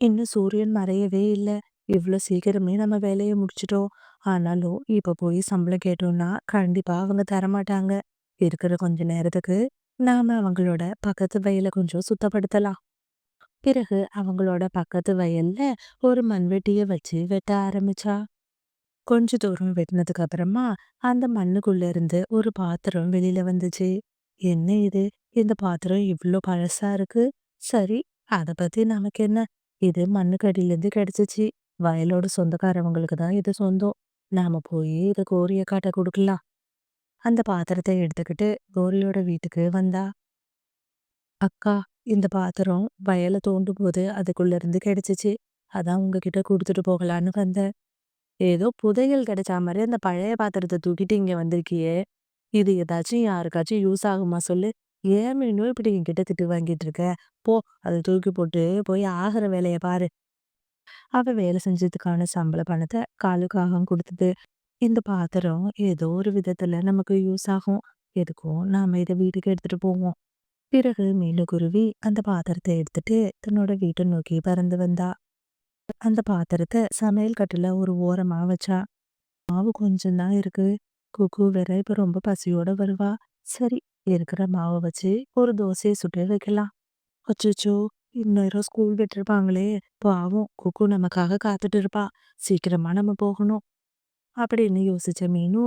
இன்னும் சூரியன் மறையவே இல்ல. இவ்ளோ சீக்கிரமே நம்ம வேலைய முடிச்சுட்டோம். ஆனாலும் இப்ப போய் சம்பளம் கேட்டோம்னா, கண்டிப்பா அவங்க தரமாட்டாங்க. இருக்கிற கொஞ்ச நேரத்துக்கு நாம அவங்களோட பக்கத்து வயல கொஞ்சம் சுத்தப்படுத்தலாம். பிறகு அவங்களோட பக்கத்து வயல்ல ஒரு மண்வெட்டிய வச்சு வெட்ட ஆரம்பிச்சா. கொஞ்ச தூரம் வெட்டினதுக்கு அப்புறமா அந்த மண்ணுக்குள்ள இருந்து ஒரு பாத்திரம் வெளியில வந்துச்சு. என்ன இது? இந்த பாத்திரம் இவ்ளோ பழசா இருக்கு. சரி, அத பத்தி நமக்கு என்ன? இது மண்ணுக்கடியிலேருந்து கிடைச்சிச்சு. வயலோட சொந்தக்காரவங்களுக்கு தான் இது சொந்தம். நாம போய் இத கோரி அக்காட்ட குடுக்கலாம். அந்த பாத்திரத்தை எடுத்துக்கிட்டு கோரியோட வீட்டுக்கு வந்தா. அக்கா, இந்த பாத்திரம் வயல தோண்டும் போது அதுக்குள்ள இருந்து கிடைச்சிச்சு. அதான் உங்ககிட்ட குடுத்துட்டு போகலான்னு வந்தேன். ஏதோ புதையல் கிடைச்சா மாரி அந்த பழைய பாத்திரத்த தூக்கிட்டு இங்க வந்திருக்கியே! இது ஏதாச்சும் யாருக்காச்சும் யூஸ் ஆகுமா சொல்லு? ஏன் மீனு இப்படி என்கிட்ட திட்டு வாங்கிட்டு இருக்க? போ, அத தூக்கி போட்டு போய் ஆகுற வேலைய பாரு. அவ வேலை செஞ்சதுக்கான சம்பள பணத்த காலுக்காக குடுத்தது. இந்த பாத்திரம் ஏதோ ஒரு விதத்துல நமக்கு யூஸ் ஆகும். எதுக்கும் நாம இத வீட்டுக்கு எடுத்துட்டு போவோம். பிறகு மீனுக்குருவி அந்த பாத்திரத்த எடுத்துட்டு தன்னோட வீட்ட நோக்கி பறந்து வந்தா. அந்த பாத்திரத்த சமையல் கட்டுல ஒரு ஓரமா வச்சா. மாவு கொஞ்சம் தான் இருக்கு. குக்கு வேற இப்ப ரொம்ப பசியோட வருவா. சரி, இருக்கிற மாவை வச்சு ஒரு தோசையை சுட்டு வைக்கலாம். அச்சச்சோ! இந்நேரம் ஸ்கூல் விட்டுருப்பாங்களே! பாவம் குக்கு நமக்காக காத்துட்டு இருப்பா. சீக்கிரமா நம்ம போகணும். அப்படின்னு யோசிச்ச மீனு,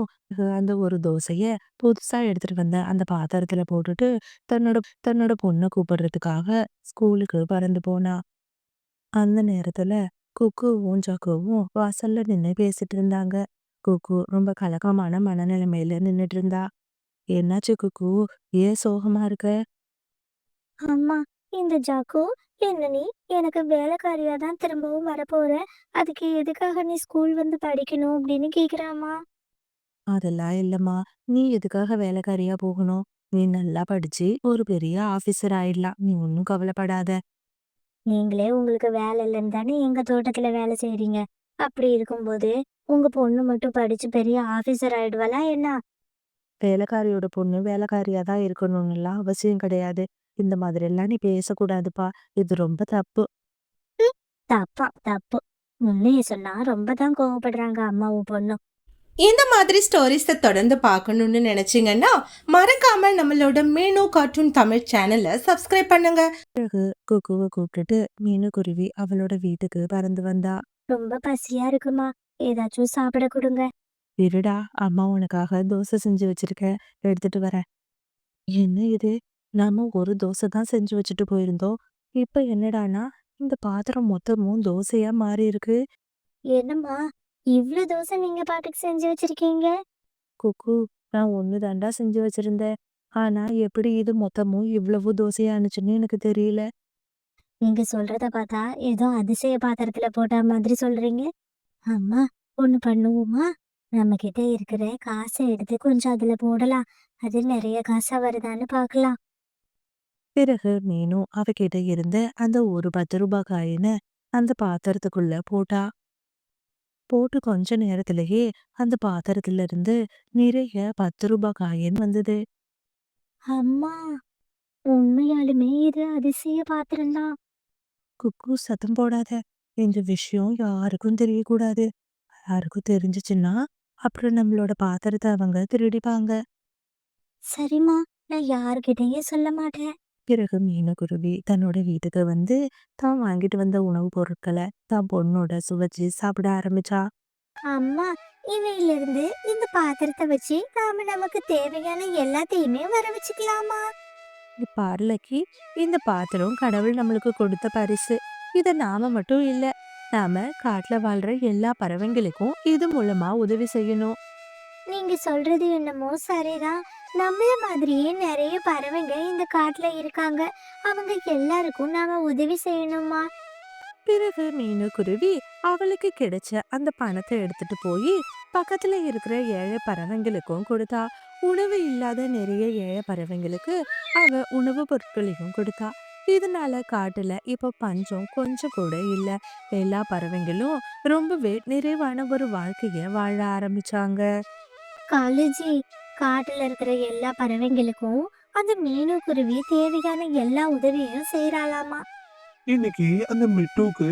அந்த ஒரு தோசைய புதுசா எடுத்துட்டு வந்த அந்த பாத்திரத்துல போட்டுட்டு, தன்னோட தன்னோட பொண்ண கூப்பிடுறதுக்காக ஸ்கூலுக்கு பறந்து போனா. அந்த நேரத்துல குக்குவும் ஜக்குவும் வாசல்ல நின்னு பேசிட்டு இருந்தாங்க. குக்கு ரொம்ப கலக்கமான மனநிலைமையில நின்னுட்டு இருந்தா. என்னாச்சு குக்கு? ஏன் சோகமா இருக்க? அம்மா, இந்த ஜாக்கு, என்ன நீ எனக்கு வேலைக்காரியா தான் திரும்பவும் வரப்போற. அதுக்கு எதுக்காக நீ ஸ்கூல் வந்து படிக்கணும் அப்படின்னு கேக்குறாம்மா. அதெல்லாம் இல்லம்மா. நீ எதுக்காக வேலைக்காரியா போகணும்? நீ நல்லா படிச்சு ஒரு பெரிய ஆபீசர் ஆயிடலாம். நீ ஒன்னும் கவலைப்படாத. நீங்களே உங்களுக்கு வேலை இல்லைன்னு தானே எங்க தோட்டத்துல வேலை செய்றீங்க. அப்படி இருக்கும்போது உங்க பொண்ணு மட்டும் படிச்சு பெரிய ஆபீசர் ஆயிடுவாளா என்ன? வேலைக்காரியோட பொண்ணு வேலைக்காரியா தான் இருக்கணும்னுலாம் அவசியம் கிடையாது. இந்த மாதிரிலாம் நீ பேசக்கூடாதுப்பா. இது ரொம்ப தப்பு. தப்பா தப்பு. உண்மையை சொன்னா ரொம்ப தான் கோவப்படுறாங்க அம்மாவும் பொண்ணும். இந்த மாதிரி ஸ்டோரிஸை தொடர்ந்து பார்க்கணும்னு நினைச்சீங்கன்னா மறக்காம நம்மளோட மீனு கார்ட்டூன் தமிழ் சேனலை சப்ஸ்கிரைப் பண்ணுங்க. குக்குவ கூப்பிட்டுட்டு மீனுக்குருவி அவளோட வீட்டுக்கு பறந்து வந்தா. ரொம்ப பசியா இருக்குமா, ஏதாச்சும் சாப்பிட கொடுங்க. இருடா, அம்மா உனக்காக தோசை செஞ்சு வச்சிருக்கேன். எடுத்துட்டு வரேன். என்ன இது? நாம ஒரு தோசை தான் செஞ்சு வச்சுட்டு போயிருந்தோம். இப்ப என்னடான்னா, இந்த பாத்திரம் மொத்தமும் தோசையா மாறி இருக்கு. என்னம்மா, இவ்ளோ தோசை நீங்க பாட்டுக்கு செஞ்சு வச்சிருக்கீங்க? குக்கு, நான் ஒண்ணு தாண்டா செஞ்சு வச்சிருந்தேன். ஆனா எப்படி இது மொத்தமும் இவ்வளவு தோசையானுச்சுன்னு எனக்கு தெரியல. நீங்க சொல்றத பார்த்தா ஏதோ அதிசய பாத்திரத்துல போட்ட மாதிரி சொல்றீங்க. அம்மா, ஒண்ணு பண்ணுவோமா? நம்ம கிட்ட இருக்கிற காசை எடுத்து கொஞ்சம் அதுல போடலாம். அது நிறைய காசா வருதான்னு பார்க்கலாம். பிறகு மீனும் அவகிட்ட இருந்த அந்த ஒரு 10 ரூபாய் காயின அந்த பாத்திரத்துக்குள்ள போட்டா. போட்டு கொஞ்ச நேரத்திலேயே அந்த பாத்திரத்துல இருந்து நிறைய 10 ரூபாய் காயின் வந்தது. அம்மா, உண்மையாலுமே இது அதிசய பாத்திரம்தான். குக்கு, சத்தம் போடாத. இந்த விஷயம் யாருக்கும் தெரியக்கூடாது. யாருக்கும் தெரிஞ்சுச்சுன்னா அப்புறம் நம்மளோட பாத்திரத்தை அவங்க திருடிப்பாங்க. சரிம்மா, நான் யாருக்கிட்டயும் சொல்ல மாட்டேன். பிறகு மீனுக்குருவி தன்னோட வீட்டுக்கு வந்து தான் வாங்கிட்டு வந்த உணவுப் பொருட்களை தான் பொண்ணோட சுவைச்சு சாப்பிட ஆரம்பிச்சா. அம்மா, இன்னையிலிருந்து இந்த பாத்திரத்தை வச்சு நாம நமக்கு தேவையான எல்லாத்தையுமே வர வச்சுக்கலாமா? பார்லைக்கு இந்த பாத்திரம் கடவுள் நம்மளுக்கு கொடுத்த பரிசு. இத நாம மட்டும் இல்ல, நாம காட்டுல வாழ்ற எல்லா பறவைங்களுக்கும் இது மூலமா உதவி செய்யணும். நீங்க சொல்றது என்னமோ சரிதான். நம்மள மாதிரியே நிறைய பறவைங்க இந்த காட்டுல இருக்காங்க. அவங்க எல்லாருக்கும் நாம உதவி செய்யணுமா? பிறகு மீனுக்குருவி அவளுக்கு கிடைச்ச அந்த பணத்தை எடுத்துட்டு போய் பக்கத்துல இருக்கிற ஏழை பறவைங்களுக்கும் கொடுத்தா. உணவு இல்லாத நிறைய ஏழை பறவைங்களுக்கு அவ உணவு பொருட்களையும் கொடுத்தா. இதனால காட்டுல இப்ப பஞ்சம் கொஞ்சம் கூட இல்ல. எல்லா பறவைங்களும் ரொம்பவே நிறைவான ஒரு வாழ்க்கைய வாழ ஆரம்பிச்சாங்க. காலேஜி, காட்டுல இருக்கிற எல்லா பறவைங்களுக்கும் அந்த மீனு குருவி தேவையான எல்லா உதவியும் செய்யறாளாமா. இன்னைக்கு அந்த மிட்டுக்கு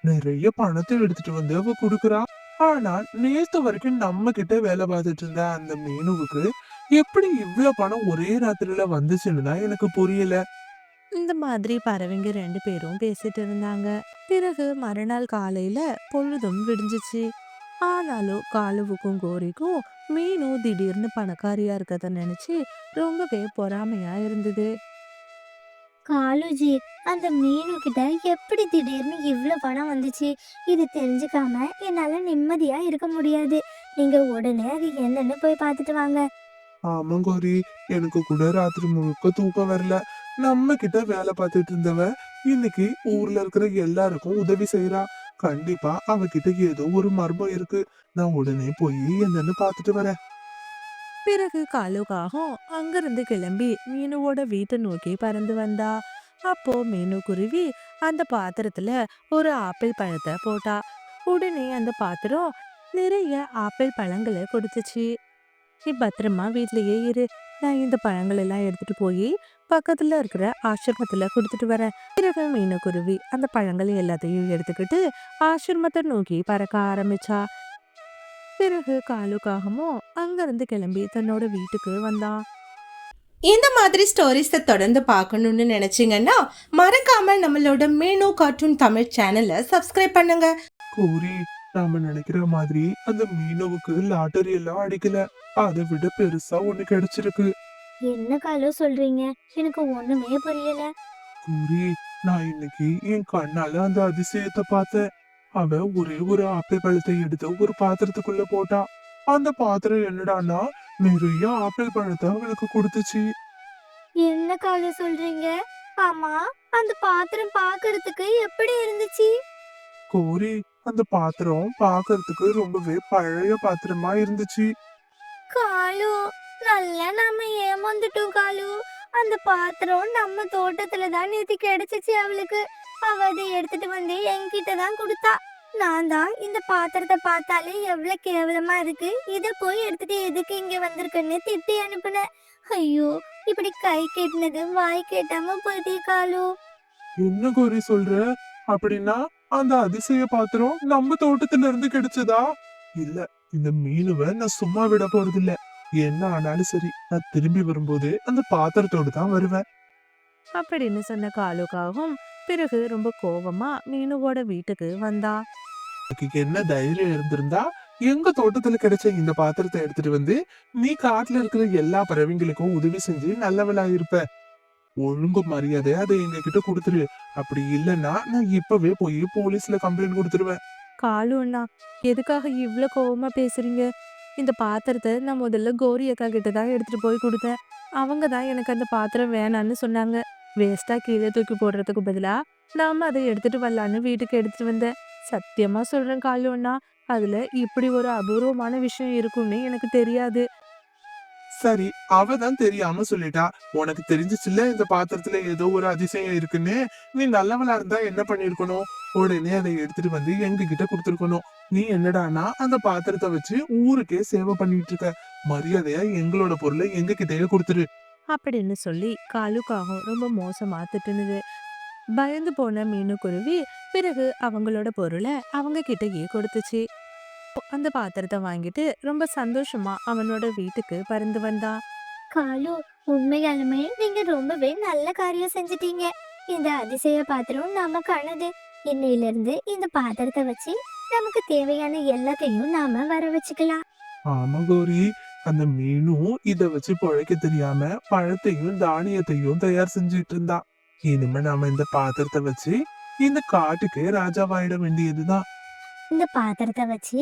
நிறைய பணத்தை எடுத்துட்டு வந்து அவ குடுக்குறா. ஆனா நேத்து வரைக்கும் நம்ம கிட்ட வேலை பார்த்துட்டு இருந்த அந்த மீனுவுக்கு எப்படி இவ்ளோ பணம் ஒரே ராத்திரில வந்துச்சுன்னு தான் எனக்கு புரியல. இந்த மாதிரி பறவைங்க 2 பேரும் பேசிட்டு இருந்தாங்க. பிறகு மறுநாள் காலையில பொழுதும் விடிஞ்சுச்சு. ஆனாலும் காலுவுக்கும் கோரிக்கும் மீனும் திடீர்னு பணக்காரியா இருக்கத நினைச்சு ரொம்பவே பொறாமையா இருந்தது. காலுஜி, அந்த மீனு கிட்ட எப்படி திடீர்னு இவ்ளோ பணம் வந்துச்சு? இது தெரிஞ்சுக்காம என்னால நிம்மதியா இருக்க முடியாது. நீங்க உடனே அது என்னன்னு போய் பார்த்துட்டு வாங்க. ஆமா கோரி, எனக்கு கூட ராத்திரி முழுக்க தூக்கம் வரல. நம்ம கிட்ட வேலை பார்த்துட்டு இருந்தவ இன்னைக்கு ஊர்ல இருக்கிற எல்லாருக்கும் உதவி செய்யறா. கண்டிப்பா அவகிட்ட ஏதோ ஒரு மர்மம் இருக்கு. நான் உடனே போய் என்னன்னு பார்த்துட்டு வரேன். பிறகு காலுக்காகவும் அங்கிருந்து கிளம்பி மீனுவோட வீட்டை நோக்கி பறந்து வந்தா. அப்போ மீனு குருவி அந்த பாத்திரத்துல ஒரு ஆப்பிள் பழத்தை போட்டா. உடனே அந்த பாத்திரம் நிறைய ஆப்பிள் பழங்களை கொடுத்துச்சு. நீ பத்திரமா வீட்லயே இரு, நான் இந்த பழங்கள் எல்லாம் எடுத்துட்டு போய் பக்கத்துல இருக்கிற ஆசிரமத்துல கொடுத்துட்டு வரேன். பிறகு மீனுக்குருவி அந்த பழங்கள் எல்லாத்தையும் எடுத்துக்கிட்டு ஆசிரமத்தை நோக்கி பறக்க ஆரம்பிச்சா. பிறகு காலுக்காகமும் அங்கிருந்து கிளம்பி தன்னோட வீட்டுக்கு வந்தான். இந்த மாதிரி ஸ்டோரிஸை தொடர்ந்து பார்க்கணும்னு நினைச்சீங்கன்னா மறக்காம நம்மளோட மீனு கார்ட்டூன் தமிழ் சேனலை சப்ஸ்கிரைப் பண்ணுங்க. கோரி, நாம நினைக்கிற மாதிரி அந்த மீனவுக்கு லாட்டரி எல்லாம் அடிக்கல. அதை விட பெருசா ஒண்ணு கிடைச்சிருக்கு. என்ன காலு சொல்றீங்க? எனக்கு ஒண்ணுமே புரியல. கோரி, நான் இன்னைக்கு என் கண்ணால அந்த அதிசயத்தை பார்த்தேன். அவ ஒரே ஒரு ஆப்பிள் பழத்தை எடுத்து ஒரு பாத்திரத்துக்குள்ள போட்டா. அந்த பாத்திரம் என்னடான்னா நிறைய ஆப்பிள் பழத்தை அவளுக்கு கொடுத்துச்சு. என்ன காலு சொல்றீங்க? ஆமா, அந்த பாத்திரம் பார்க்கிறதுக்கு எப்படி இருந்துச்சு? கோரி, அந்த பாத்திரம் பார்க்கிறதுக்கு ரொம்பவே பழைய பாத்திரமா இருந்துச்சு. காலு, நல்லா நாம ஏமாந்துட்டோம் காலு. அந்த பாத்திரம் நம்ம தோட்டத்துல தான் நேத்து கிடைச்சிச்சு அவளுக்கு. அவ அதை எடுத்துட்டு வந்து என்கிட்ட தான் கொடுத்தா. நான் தான் இந்த பாத்திரத்தை பார்த்தாலே எவ்வளவு கேவலமா இருக்கு, இத போய் எடுத்துட்டு எதுக்கு இங்க வந்திருக்குன்னு திட்டி அனுப்புனேன். ஐயோ, இப்படி கை கெட்டினது வாய் கேட்டாம போயிட்டே காலு. என்ன கோரி சொல்ற? அப்படின்னா அந்த அதிசய பாத்திரம் நம்ம தோட்டத்துல இருந்து கிடைச்சதா? இல்ல, இந்த மீனுவை நான் சும்மா விட போறதில்ல. என்ன ஆனாலும் சரி, நான் திரும்பி வரும்போது அந்த பாத்திரத்தோடு தான் வருவேன். அப்படின்னு சொன்ன காலுக்காகவும் பிறகு ரொம்ப கோவமா மீனுவோட வீட்டுக்கு வந்தா. உனக்கு என்ன தைரியம் இருந்திருந்தா எங்க தோட்டத்துல கிடைச்ச இந்த பாத்திரத்தை எடுத்துட்டு வந்து நீ காட்டுல இருக்கிற எல்லா பறவைங்களுக்கும் உதவி செஞ்சு நல்லவளா இருப்ப. ஒழுங்கு மரியாதை அதை எங்க கிட்ட கொடுத்துரு. அப்படி இல்லைன்னா நான் இப்பவே போய் போலீஸ்ல கம்ப்ளைண்ட் கொடுத்துருவேன். காலு அண்ணா, எதுக்காக இவ்ளோ கோவமா பேசுறீங்க? இந்த பாத்திரத்தை நான் முதல்ல கோரி அக்கா கிட்ட தான் எடுத்துட்டு போய் கொடுத்தேன். அவங்க தான் எனக்கு அந்த பாத்திரம் வேணான்னு சொன்னாங்க. வேஸ்டா கீழே தூக்கி போடுறதுக்கு பதிலா நாம அதை எடுத்துட்டு வரலான்னு வீட்டுக்கு எடுத்துட்டு வந்தேன். சத்தியமா சொல்றேன் காலு அண்ணா, அதுல இப்படி ஒரு அபூர்வமான விஷயம் இருக்கும்னு எனக்கு தெரியாது. சரி, அவ தான் தெரியாம சொல்லிட்டா. உனக்கு தெரிஞ்சிச்சுல்ல இந்த பாத்திரத்துல ஏதோ ஒரு அதிசயம் இருக்குன்னு. நீ நல்லவளா இருந்தா என்ன பண்ணிருக்கணும்? உடனே அதை எடுத்துட்டு வந்து எங்க கிட்ட கொடுத்துருக்கணும். நீ என்னடானா அந்த பாத்திரத்தை வச்சு ஊருக்கே சேவை பண்ணிட்டு இருக்க. மரியாதையா எங்களோட பொருளை எங்க கிட்டயே கொடுத்துரு. அப்படின்னு சொல்லி காலுக்காகவும் ரொம்ப மோசமா திட்டுனுது. பயந்து போன மீனுக்குருவி பிறகு அவங்களோட பொருளை அவங்க கிட்டயே கொடுத்துச்சு. அந்த பாத்திரத்தை வாங்கிட்டு ரொம்ப சந்தோஷமா அவனோட வீட்டுக்கு பறந்து வந்தா. காலு, உண்மையாலுமே நீங்க ரொம்பவே நல்ல காரியம் செஞ்சிட்டீங்க. இந்த அதிசய பாத்திரம் நமக்கானது. இன்னையில இருந்து இந்த பாத்திரத்தை வச்சு நமக்கு தேவையான எல்லாத்தையும் நாம வர வச்சுக்கலாம். ஆமா கௌரி, அந்த மீனும் இத வச்சு பொழைக்க தெரியாம பழத்தையும் தானியத்தையும் தயார் செஞ்சுட்டு இருந்தா. இனிமே நாம இந்த பாத்திரத்தை வச்சு இந்த காட்டுக்கு ராஜாவாயிட வேண்டியதுதான். இந்த பாத்திரத்தை வச்சு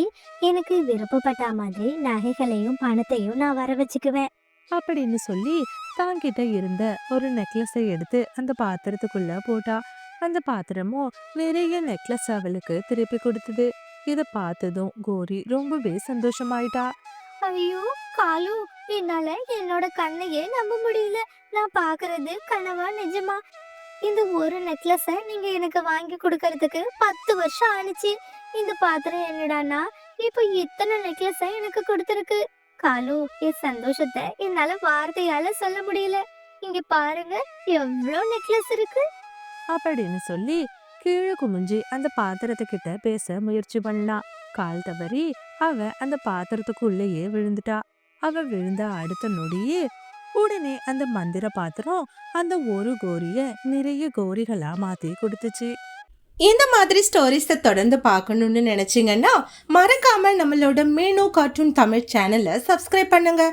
எனக்கு விருப்பப்பட்ட மாதிரி நகைகளையும் பணத்தையும் நான் வர வச்சுக்குவேன். அப்படின்னு சொல்லி தாங்கிட்ட இருந்த ஒரு நெக்லஸை எடுத்து அந்த பாத்திரத்துக்குள்ள போட்டா. அந்த பாத்திரமும் நிறைய நெக்லஸ் அவளுக்கு திருப்பி கொடுத்தது. இத பார்த்ததும் கோரி ரொம்பவே சந்தோஷமாயிட்டா. ஐயோ காலு, என்னால என்னோட கண்ணையே நம்ப முடியல. நான் பாக்குறது கனவா நிஜமா? இந்த ஒரு நெக்லஸ நீங்க எனக்கு வாங்கி கொடுக்கறதுக்கு 10 வருஷம் ஆனிச்சு. இந்த பாத்திரம் என்னடான்னா இப்ப இத்தனை நெக்லஸ எனக்கு கொடுத்துருக்கு. காலு, என் சந்தோஷத்தை என்னால வார்த்தையால சொல்ல முடியல. இங்க பாருங்க, எவ்வளவு நெக்லஸ் இருக்கு. அப்படின்னு சொல்லி கீழே குமிஞ்சு அந்த பாத்திரத்துக்கிட்ட பேச முயற்சி பண்ணா. கால் தவறி அவ அந்த பாத்திரத்துக்குள்ளேயே விழுந்துட்டா. அவ விழுந்த அடுத்த நொடியே உடனே அந்த மந்திர பாத்திரம் அந்த ஒரு கோரிய நிறைய கோரிகளா மாத்தி கொடுத்துச்சு. இந்த மாதிரி ஸ்டோரிஸை தொடர்ந்து பார்க்கணும்னு நினைச்சீங்கன்னா மறக்காம நம்மளோட மீனு கார்ட்டூன் தமிழ் சேனலை சப்ஸ்கிரைப் பண்ணுங்க.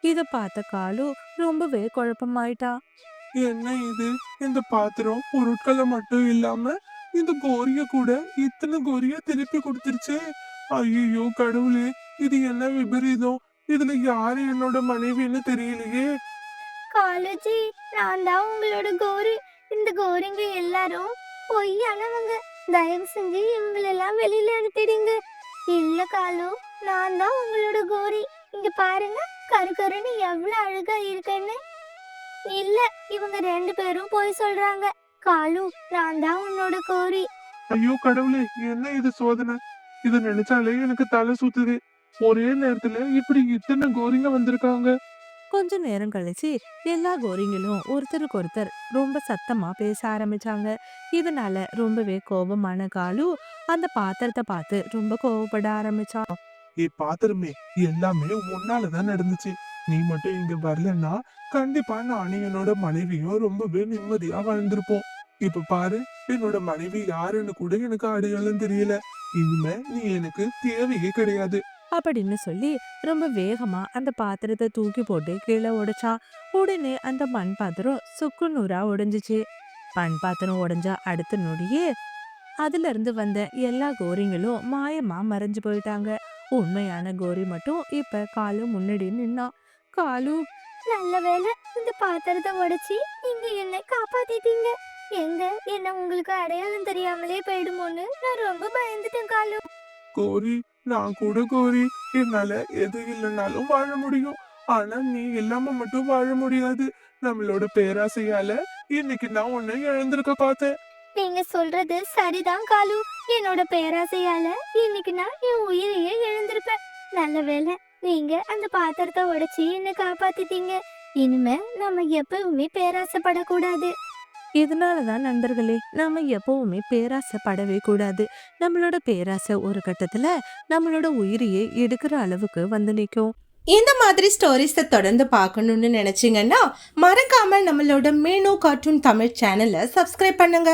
இத பார்த்த காலு ரொம்பவே குழப்பமாயிட்டா. என்ன இது? இந்த பாத்திரம் பொருட்களை மட்டும் இல்லாம இந்த கோரிய கூட இத்தனை கோரிய திருப்பி கொடுத்துருச்சே. ஐயோ கடவுளே, இது என்ன விபரீதம்? இதுல யாரு என்னோட மனைவின்னு தெரியலையே. காலேஜி, நான் தான் உங்களோட கோரி. இந்த கோரிங்க எல்லாரும் பொய்யானவங்க. தயவு செஞ்சு இவங்களெல்லாம் வெளியில அனுப்பிடுங்க. இல்ல காலு, நான் தான் உங்களோட கோரி. இங்க பாருங்க, கருக்கருன்னு எவ்வளவு அழகா இருக்கேன்னு. இல்ல, இவங்க 2 பேரும் பொய் சொல்றாங்க. காலு, நான் தான் உன்னோட கோரி. ஐயோ கடவுளே, என்ன இது சோதனை? இத நினைச்சாலே எனக்கு தலை சுத்துது. ஒரே நேரத்துல இப்படி இத்தனை கோரிங்க வந்திருக்காங்க. கொஞ்ச நேரம் கழிச்சு எல்லா கோரிங்களும் ஒருத்தருக்கு ஒருத்தர் ரொம்ப சத்தமா பேச ஆரம்பிச்சாங்க. இதனால ரொம்பவே கோபமான காலு அந்த பாத்திரத்தை பார்த்து ரொம்ப கோவப்பட ஆரம்பிச்சா. பாத்திரமே, எல்லாமே உன்னாலதான் நடந்துச்சு. நீ மட்டும் இங்க வரலன்னா கண்டிப்பா நானும் என்னோட மனைவியும் ரொம்பவே நிம்மதியா வாழ்ந்திருப்போம். இப்ப பாரு, என்னோட மனைவி யாருன்னு கூட எனக்கு அடையாளம் தெரியல. இனிமே நீ எனக்கு தேவையே கிடையாது. அப்படின்னு சொல்லி ரொம்ப வேகமா அந்த பாத்திரத்தை தூக்கி போட்டு கீழே உடைச்சா. உடனே அந்த மண் பாத்திரம் சுக்கு நூறா உடைஞ்சிச்சு. மண் பாத்திரம் உடைஞ்சா அடுத்த நொடியே அதுல இருந்து வந்த எல்லா கோரிங்களும் மாயமா மறைஞ்சு போயிட்டாங்க. உண்மையான கோரி மட்டும் இப்ப காலு முன்னாடி நின்னா. காலு, நல்ல வேளை, இந்த பாத்திரத்தை உடைச்சி நீங்க என்னை காப்பாத்திட்டீங்க. எங்க என்ன உங்களுக்கு அடையாளம் தெரியாமலே போயிடுமோன்னு நான் ரொம்ப பயந்துட்டேன் காலு. கோரி, நான் கூட கோரி. என்னால எது இல்லைன்னாலும் வாழ முடியும். ஆனா நீ இல்லாம மட்டும் வாழ முடியாது. நம்மளோட பேராசையால இன்னைக்கு நான் உன்னை இழந்திருக்க பார்த்தேன். நீங்க சொல்றது சரிதான் காலு. என்னோட பேராசையால இன்னைக்கு நான் என் உயிரையே இழந்திருப்பேன். நல்ல வேளை, நீங்க அந்த பாத்திரத்தை உடைச்சி என்னை காப்பாத்திட்டீங்க. இனிமே நம்ம எப்பவுமே பேராசைப்படக்கூடாது. இதனாலதான் நண்பர்களே, நாம எப்பவுமே பேராசைப்படவே கூடாது. நம்மளோட பேராசை ஒரு கட்டத்துல நம்மளோட உயிரையே எடுக்கிற அளவுக்கு வந்து நிற்கும். இந்த மாதிரி ஸ்டோரிஸை தொடர்ந்து பார்க்கணும்னு நினைச்சீங்கன்னா மறக்காம நம்மளோட மீனு கார்ட்டூன் தமிழ் சேனலை சப்ஸ்கிரைப் பண்ணுங்க.